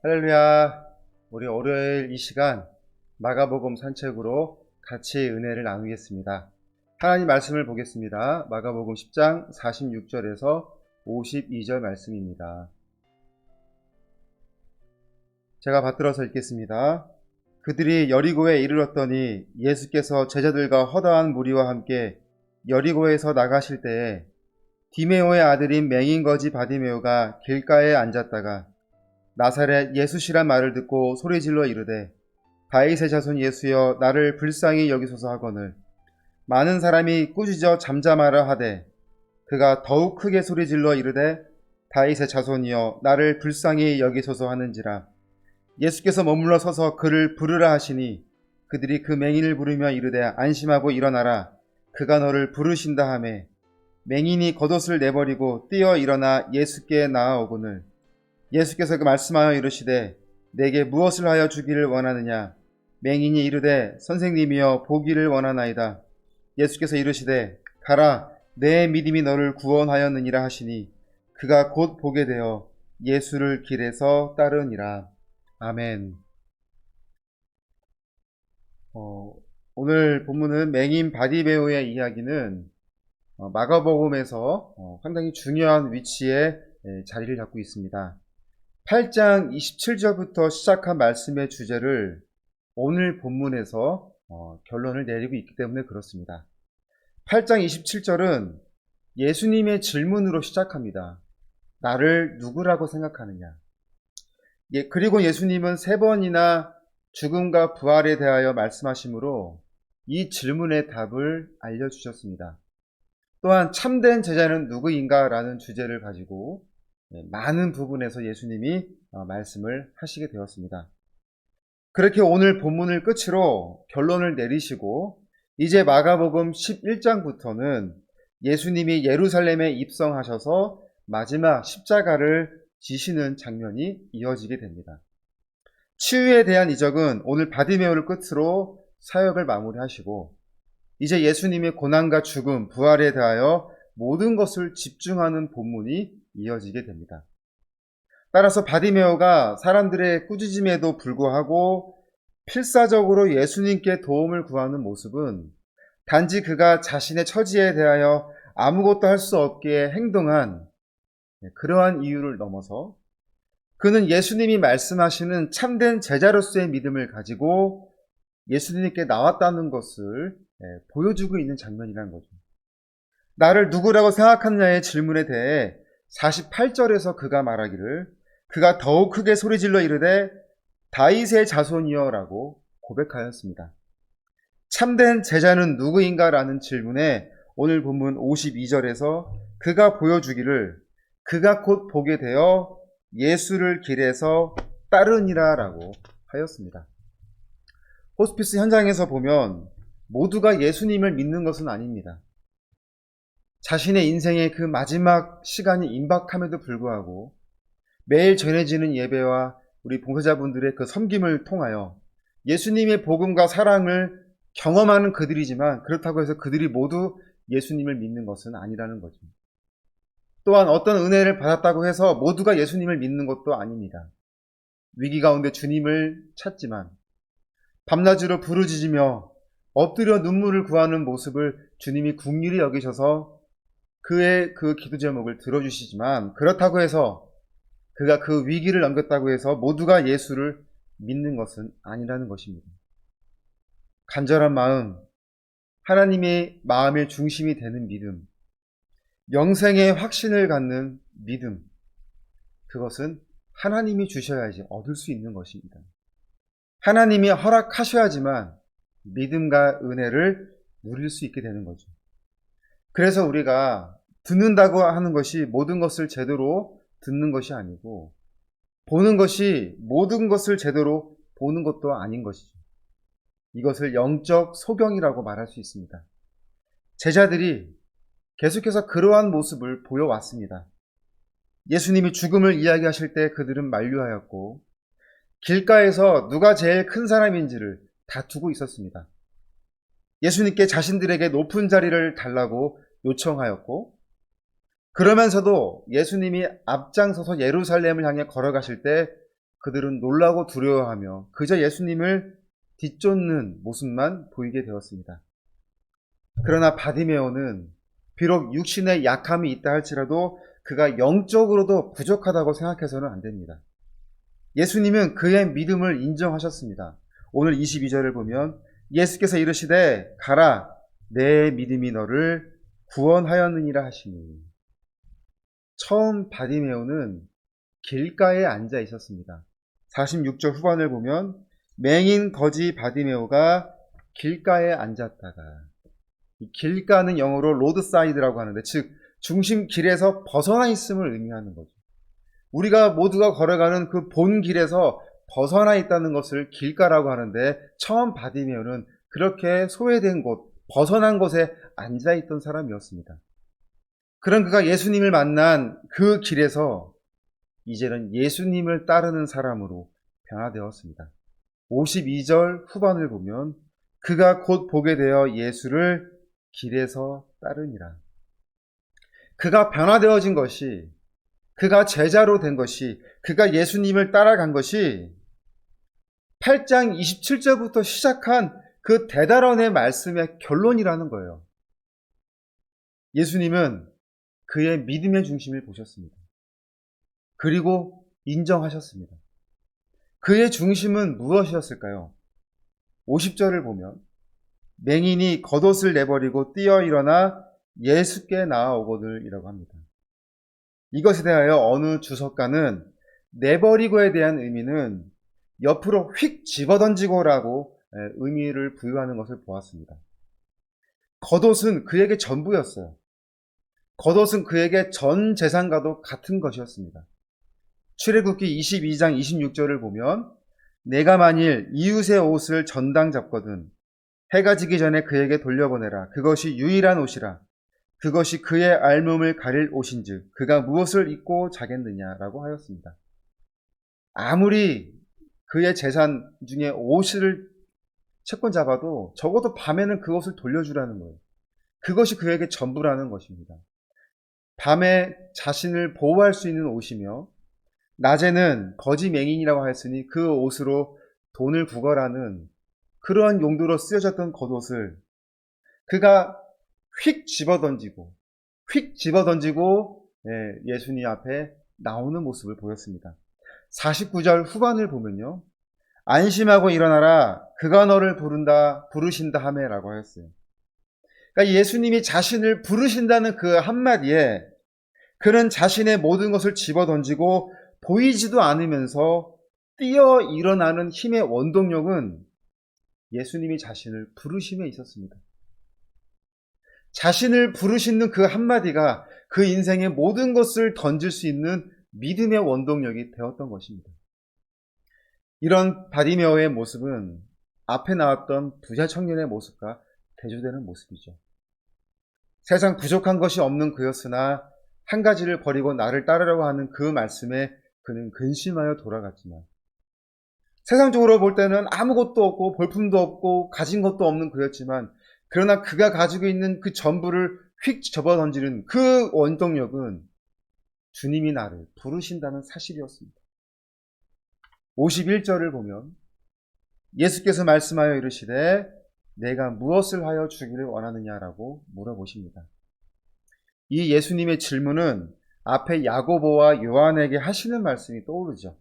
할렐루야. 우리 월요일 이 시간 마가복음 산책으로 같이 은혜를 나누겠습니다. 하나님 말씀을 보겠습니다. 마가복음 10장 46절에서 52절 말씀입니다. 제가 받들어서 읽겠습니다. 그들이 여리고에 이르렀더니 예수께서 제자들과 허다한 무리와 함께 여리고에서 나가실 때에 디메오의 아들인 맹인거지 바디메오가 길가에 앉았다가 나사렛 예수시란 말을 듣고 소리질러 이르되 다윗의 자손 예수여 나를 불쌍히 여기소서 하거늘 많은 사람이 꾸짖어 잠잠하라 하되 그가 더욱 크게 소리질러 이르되 다윗의 자손이여 나를 불쌍히 여기소서 하는지라. 예수께서 머물러 서서 그를 부르라 하시니 그들이 그 맹인을 부르며 이르되 안심하고 일어나라 그가 너를 부르신다 하매 맹인이 겉옷을 내버리고 뛰어 일어나 예수께 나아오거늘 예수께서 그 말씀하여 이르시되 내게 무엇을 하여 주기를 원하느냐. 맹인이 이르되 선생님이여 보기를 원하나이다. 예수께서 이르시되 가라 내 믿음이 너를 구원하였느니라 하시니 그가 곧 보게 되어 예수를 길에서 따르니라. 아멘. 오늘 본문은 맹인 바디메오의 이야기는 마가복음에서 상당히 중요한 위치에 자리를 잡고 있습니다. 8장 27절부터 시작한 말씀의 주제를 오늘 본문에서 결론을 내리고 있기 때문에 그렇습니다. 8장 27절은 예수님의 질문으로 시작합니다. 나를 누구라고 생각하느냐? 그리고 예수님은 3번이나 죽음과 부활에 대하여 말씀하시므로 이 질문의 답을 알려주셨습니다. 또한 참된 제자는 누구인가? 라는 주제를 가지고 많은 부분에서 예수님이 말씀을 하시게 되었습니다. 그렇게 오늘 본문을 끝으로 결론을 내리시고 이제 마가복음 11장부터는 예수님이 예루살렘에 입성하셔서 마지막 십자가를 지시는 장면이 이어지게 됩니다. 치유에 대한 이적은 오늘 바디메오를 끝으로 사역을 마무리하시고 이제 예수님의 고난과 죽음, 부활에 대하여 모든 것을 집중하는 본문이 이어지게 됩니다. 따라서 바디메오가 사람들의 꾸짖음에도 불구하고 필사적으로 예수님께 도움을 구하는 모습은 단지 그가 자신의 처지에 대하여 아무것도 할 수 없게 행동한 그러한 이유를 넘어서 그는 예수님이 말씀하시는 참된 제자로서의 믿음을 가지고 예수님께 나왔다는 것을 보여주고 있는 장면이라는 거죠. 나를 누구라고 생각하느냐의 질문에 대해 48절에서 그가 말하기를 그가 더욱 크게 소리질러 이르되 다윗의 자손이여 라고 고백하였습니다. 참된 제자는 누구인가? 라는 질문에 오늘 본문 52절에서 그가 보여주기를 그가 곧 보게 되어 예수를 길에서 따르니라 라고 하였습니다. 호스피스 현장에서 보면 모두가 예수님을 믿는 것은 아닙니다. 자신의 인생의 그 마지막 시간이 임박함에도 불구하고 매일 전해지는 예배와 우리 봉사자분들의 그 섬김을 통하여 예수님의 복음과 사랑을 경험하는 그들이지만 그렇다고 해서 그들이 모두 예수님을 믿는 것은 아니라는 거죠. 또한 어떤 은혜를 받았다고 해서 모두가 예수님을 믿는 것도 아닙니다. 위기 가운데 주님을 찾지만 밤낮으로 부르짖으며 엎드려 눈물을 구하는 모습을 주님이 긍휼히 여기셔서 그의 그 기도 제목을 들어주시지만 그렇다고 해서 그가 그 위기를 넘겼다고 해서 모두가 예수를 믿는 것은 아니라는 것입니다. 간절한 마음, 하나님의 마음의 중심이 되는 믿음, 영생의 확신을 갖는 믿음, 그것은 하나님이 주셔야지 얻을 수 있는 것입니다. 하나님이 허락하셔야지만 믿음과 은혜를 누릴 수 있게 되는 거죠. 그래서 우리가 듣는다고 하는 것이 모든 것을 제대로 듣는 것이 아니고 보는 것이 모든 것을 제대로 보는 것도 아닌 것이죠. 이것을 영적 소경이라고 말할 수 있습니다. 제자들이 계속해서 그러한 모습을 보여왔습니다. 예수님이 죽음을 이야기하실 때 그들은 만류하였고 길가에서 누가 제일 큰 사람인지를 다투고 있었습니다. 예수님께 자신들에게 높은 자리를 달라고 요청하였고 그러면서도 예수님이 앞장서서 예루살렘을 향해 걸어가실 때 그들은 놀라고 두려워하며 그저 예수님을 뒤쫓는 모습만 보이게 되었습니다. 그러나 바디메오는 비록 육신에 약함이 있다 할지라도 그가 영적으로도 부족하다고 생각해서는 안 됩니다. 예수님은 그의 믿음을 인정하셨습니다. 오늘 22절을 보면 예수께서 이르시되 가라 내 믿음이 너를 구원하였느니라 하시니, 처음 바디메오는 길가에 앉아 있었습니다. 46절 후반을 보면 맹인 거지 바디메오가 길가에 앉았다가, 이 길가는 영어로 로드사이드라고 하는데 즉 중심 길에서 벗어나 있음을 의미하는 거죠. 우리가 모두가 걸어가는 그 본 길에서 벗어나 있다는 것을 길가라고 하는데, 처음 바디메오는 그렇게 소외된 곳, 벗어난 곳에 앉아 있던 사람이었습니다. 그런 그가 예수님을 만난 그 길에서 이제는 예수님을 따르는 사람으로 변화되었습니다. 52절 후반을 보면 그가 곧 보게 되어 예수를 길에서 따르니라. 그가 변화되어진 것이, 그가 제자로 된 것이, 그가 예수님을 따라간 것이 8장 27절부터 시작한 그 대단원의 말씀의 결론이라는 거예요. 예수님은 그의 믿음의 중심을 보셨습니다. 그리고 인정하셨습니다. 그의 중심은 무엇이었을까요? 50절을 보면 맹인이 겉옷을 내버리고 뛰어 일어나 예수께 나아오거늘이라고 합니다. 이것에 대하여 어느 주석가는 내버리고에 대한 의미는 옆으로 휙 집어던지고라고 의미를 부여하는 것을 보았습니다. 겉옷은 그에게 전부였어요. 겉옷은 그에게 전 재산과도 같은 것이었습니다. 출애굽기 22장 26절을 보면 내가 만일 이웃의 옷을 전당 잡거든 해가 지기 전에 그에게 돌려보내라. 그것이 유일한 옷이라. 그것이 그의 알몸을 가릴 옷인즉 그가 무엇을 입고 자겠느냐라고 하였습니다. 아무리 그의 재산 중에 옷을 채권 잡아도 적어도 밤에는 그것을 돌려주라는 거예요. 그것이 그에게 전부라는 것입니다. 밤에 자신을 보호할 수 있는 옷이며 낮에는 거지 맹인이라고 하였으니 그 옷으로 돈을 구걸하는 그러한 용도로 쓰여졌던 겉옷을 그가 휙 집어던지고 예수님 앞에 나오는 모습을 보였습니다. 49절 후반을 보면요, 안심하고 일어나라 그가 너를 부르신다 하매라고 하였어요. 그러니까 예수님이 자신을 부르신다는 그 한마디에 그는 자신의 모든 것을 집어던지고 보이지도 않으면서 뛰어 일어나는 힘의 원동력은 예수님이 자신을 부르심에 있었습니다. 자신을 부르시는 그 한마디가 그 인생의 모든 것을 던질 수 있는 믿음의 원동력이 되었던 것입니다. 이런 바디메오의 모습은 앞에 나왔던 부자 청년의 모습과 대조되는 모습이죠. 세상 부족한 것이 없는 그였으나 한 가지를 버리고 나를 따르려고 하는 그 말씀에 그는 근심하여 돌아갔지만, 세상적으로 볼 때는 아무것도 없고 볼품도 없고 가진 것도 없는 그였지만, 그러나 그가 가지고 있는 그 전부를 휙 접어던지는 그 원동력은 주님이 나를 부르신다는 사실이었습니다. 51절을 보면 예수께서 말씀하여 이르시되 내가 무엇을 하여 주기를 원하느냐라고 물어보십니다. 이 예수님의 질문은 앞에 야고보와 요한에게 하시는 말씀이 떠오르죠.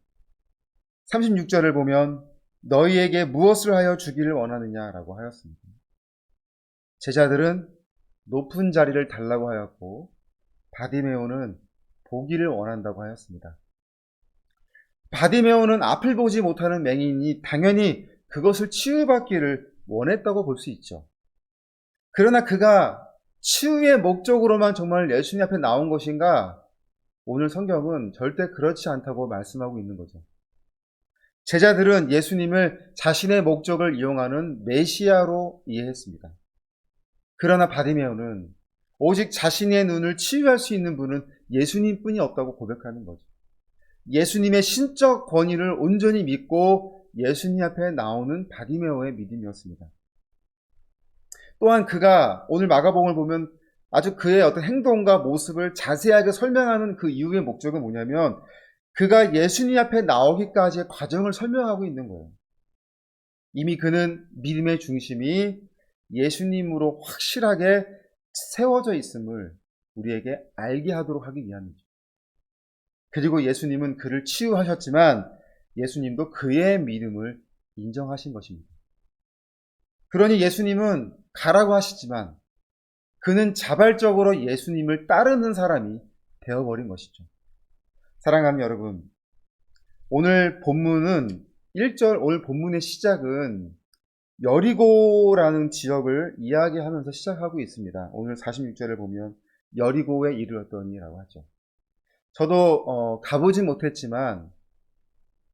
36절을 보면 너희에게 무엇을 하여 주기를 원하느냐라고 하였습니다. 제자들은 높은 자리를 달라고 하였고 바디메오는 보기를 원한다고 하였습니다. 바디메오는 앞을 보지 못하는 맹인이 당연히 그것을 치유받기를 원했다고 볼 수 있죠. 그러나 그가 치유의 목적으로만 정말 예수님 앞에 나온 것인가? 오늘 성경은 절대 그렇지 않다고 말씀하고 있는 거죠. 제자들은 예수님을 자신의 목적을 이용하는 메시아로 이해했습니다. 그러나 바디메오는 오직 자신의 눈을 치유할 수 있는 분은 예수님뿐이 없다고 고백하는 거죠. 예수님의 신적 권위를 온전히 믿고 예수님 앞에 나오는 바디메오의 믿음이었습니다. 또한 그가 오늘 마가복음을 보면 아주 그의 어떤 행동과 모습을 자세하게 설명하는 그 이유의 목적은 뭐냐면 그가 예수님 앞에 나오기까지의 과정을 설명하고 있는 거예요. 이미 그는 믿음의 중심이 예수님으로 확실하게 세워져 있음을 우리에게 알게 하도록 하기 위함이죠. 그리고 예수님은 그를 치유하셨지만 예수님도 그의 믿음을 인정하신 것입니다. 그러니 예수님은 가라고 하시지만 그는 자발적으로 예수님을 따르는 사람이 되어버린 것이죠. 사랑하는 여러분, 오늘 본문은 1절, 오늘 본문의 시작은 여리고라는 지역을 이야기하면서 시작하고 있습니다. 오늘 46절을 보면 여리고에 이르렀더니라고 하죠. 저도 가보진 못했지만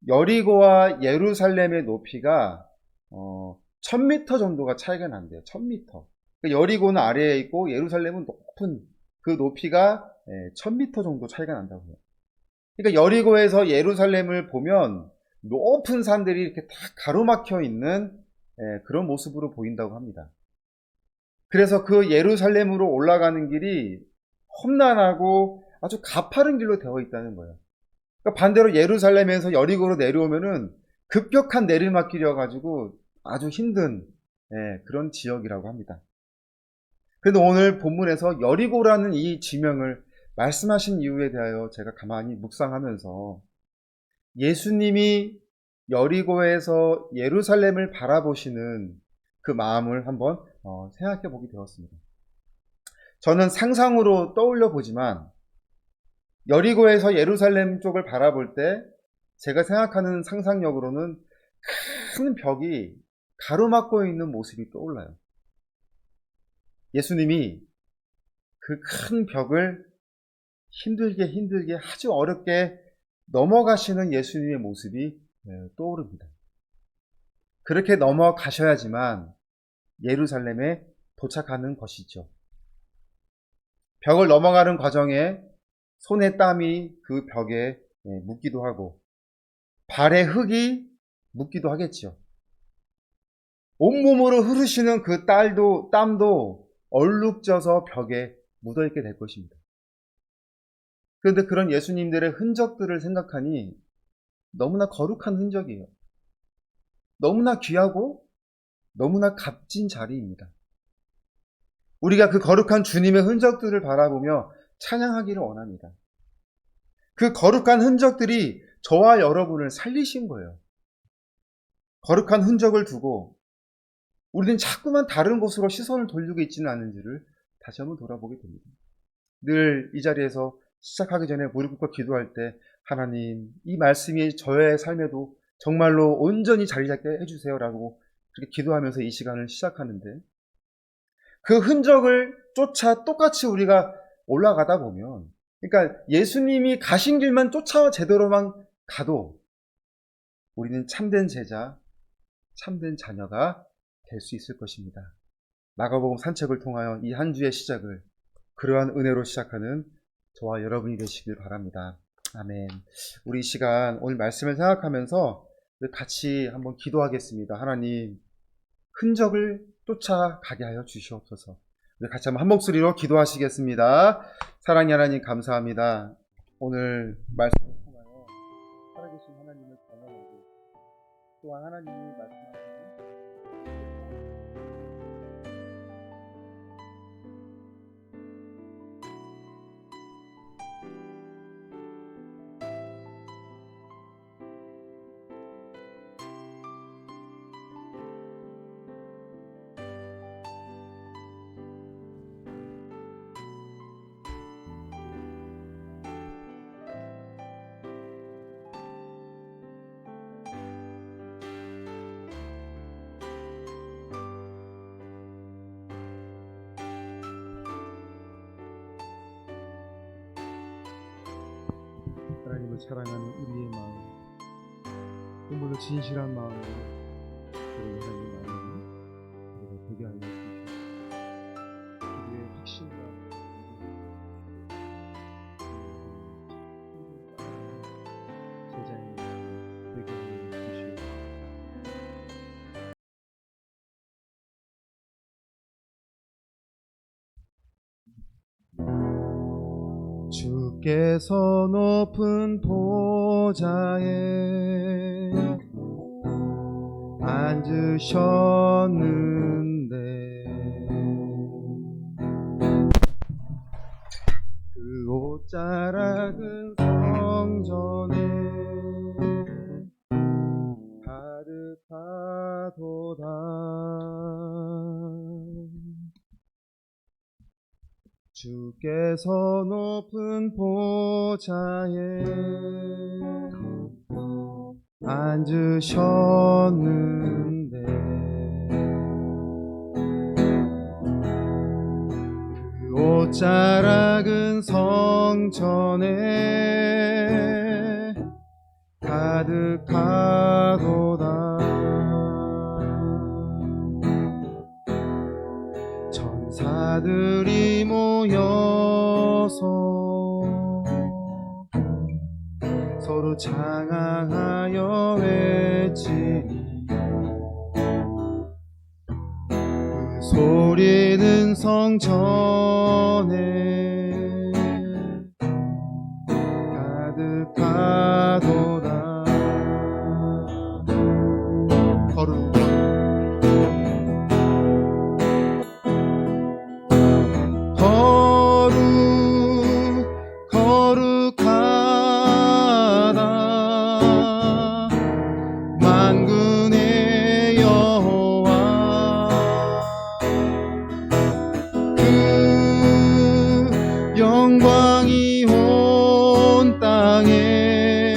여리고와 예루살렘의 높이가 1000m 정도가 차이가 난대요. 1000m. 여리고는 아래에 있고 예루살렘은 높은 그 높이가 1000m 정도 차이가 난다고 해요. 그러니까 여리고에서 예루살렘을 보면 높은 산들이 이렇게 다 가로막혀 있는 그런 모습으로 보인다고 합니다. 그래서 그 예루살렘으로 올라가는 길이 험난하고 아주 가파른 길로 되어 있다는 거예요. 그러니까 반대로 예루살렘에서 여리고로 내려오면은 급격한 내리막길이어 가지고 아주 힘든 그런 지역이라고 합니다. 그런데 오늘 본문에서 여리고라는 이 지명을 말씀하신 이유에 대하여 제가 가만히 묵상하면서 예수님이 여리고에서 예루살렘을 바라보시는 그 마음을 한번 생각해 보게 되었습니다. 저는 상상으로 떠올려 보지만 여리고에서 예루살렘 쪽을 바라볼 때 제가 생각하는 상상력으로는 큰 벽이 가로막고 있는 모습이 떠올라요. 예수님이 그 큰 벽을 힘들게 아주 어렵게 넘어가시는 예수님의 모습이 떠오릅니다. 그렇게 넘어가셔야지만 예루살렘에 도착하는 것이죠. 벽을 넘어가는 과정에 손에 땀이 그 벽에 묻기도 하고 발에 흙이 묻기도 하겠죠. 온몸으로 흐르시는 그 땀도 얼룩져서 벽에 묻어있게 될 것입니다. 그런데 그런 예수님들의 흔적들을 생각하니 너무나 거룩한 흔적이에요. 너무나 귀하고 너무나 값진 자리입니다. 우리가 그 거룩한 주님의 흔적들을 바라보며 찬양하기를 원합니다. 그 거룩한 흔적들이 저와 여러분을 살리신 거예요. 거룩한 흔적을 두고 우리는 자꾸만 다른 곳으로 시선을 돌리고 있지는 않은지를 다시 한번 돌아보게 됩니다. 늘 이 자리에서 시작하기 전에 무릎 꿇고 기도할 때 하나님, 이 말씀이 저의 삶에도 정말로 온전히 자리 잡게 해주세요라고 그렇게 기도하면서 이 시간을 시작하는데 그 흔적을 쫓아 똑같이 우리가 올라가다 보면 그러니까 예수님이 가신 길만 쫓아 제대로만 가도 우리는 참된 제자, 참된 자녀가 될 수 있을 것입니다. 마가복음 산책을 통하여 이 한 주의 시작을 그러한 은혜로 시작하는 저와 여러분이 되시길 바랍니다. 아멘. 우리 이 시간 오늘 말씀을 생각하면서 같이 한번 기도하겠습니다. 하나님, 흔적을 쫓아가게 하여 주시옵소서. 우리 같이 한번 한 목소리로 기도하시겠습니다. 사랑의 하나님 감사합니다. 오늘 말씀을 통하여 살아계신 하나님을 경험하고 또한 하나님이 말씀하시는 하나님을 사랑하는 우리의 마음, 정말로 진실한 마음으로 우리 하나님 마음을 우리가 되게 하여 주시옵소서. 우리의 확신과 제자의 되게 하여 주시옵소서. 주께서 높은 보좌에 앉으셨는데 그 옷자락은 성전에 가득하도다. 주께서 높은 보좌에 앉으셨는데 그 옷자락은 성전에 가득하도다. 천사들이 모여서 서로 장하하여 외치니 그 소리는 성전에 가득하도다. 거룩하다 만군의 여호와 그 영광이 온 땅에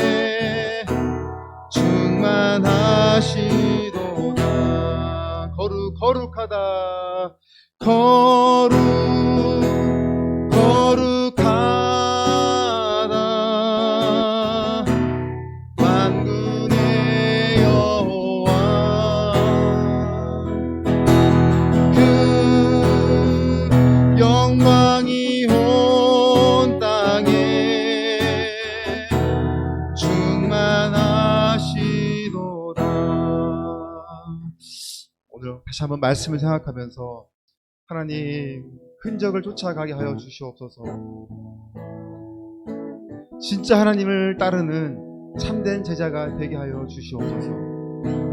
충만하시도다. 거룩하다 거룩하다 만군의 여호와 그 영광이 온 땅에 충만하시도다. 오늘 다시 한번 말씀을 생각하면서 하나님 흔적을 쫓아가게 하여 주시옵소서. 진짜 하나님을 따르는 참된 제자가 되게 하여 주시옵소서.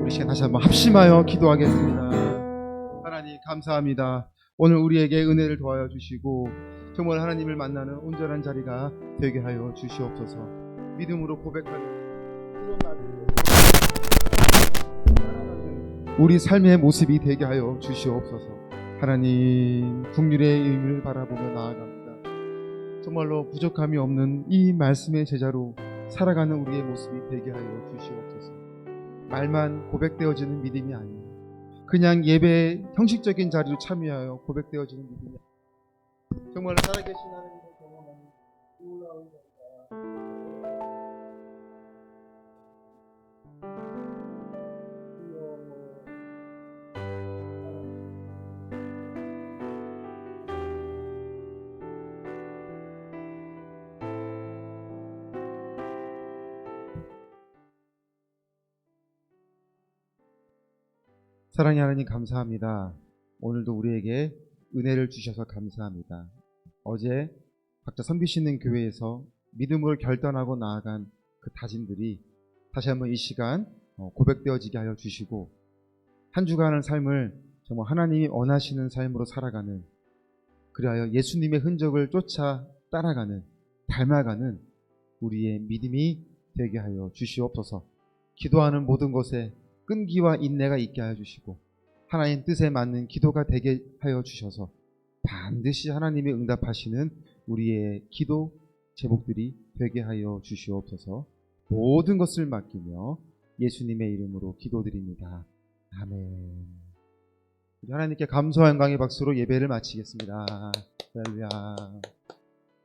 우리 시간 다시 한번 합심하여 기도하겠습니다. 하나님 감사합니다. 오늘 우리에게 은혜를 더하여 주시고 정말 하나님을 만나는 온전한 자리가 되게 하여 주시옵소서. 믿음으로 고백하는 우리 삶의 모습이 되게 하여 주시옵소서. 하나님 긍휼의 의미를 바라보며 나아갑니다. 정말로 부족함이 없는 이 말씀의 제자로 살아가는 우리의 모습이 되게 하여 주시옵소서. 말만 고백되어지는 믿음이 아니에요. 그냥 예배 형식적인 자리로 참여하여 고백되어지는 믿음이 아니에요. 정말 살아계신 하나님을 경험하는 놀라운 자리가 사랑의 하나님 감사합니다. 오늘도 우리에게 은혜를 주셔서 감사합니다. 어제 각자 섬기시는 교회에서 믿음으로 결단하고 나아간 그 다짐들이 다시 한번 이 시간 고백되어지게 하여 주시고 한 주간의 삶을 정말 하나님이 원하시는 삶으로 살아가는, 그리하여 예수님의 흔적을 쫓아 따라가는, 닮아가는 우리의 믿음이 되게 하여 주시옵소서. 기도하는 모든 것에 끈기와 인내가 있게 하여 주시고 하나님 뜻에 맞는 기도가 되게 하여 주셔서 반드시 하나님이 응답하시는 우리의 기도 제목들이 되게 하여 주시옵소서. 모든 것을 맡기며 예수님의 이름으로 기도드립니다. 아멘. 하나님께 감사와 영광의 박수로 예배를 마치겠습니다. 할렐루야.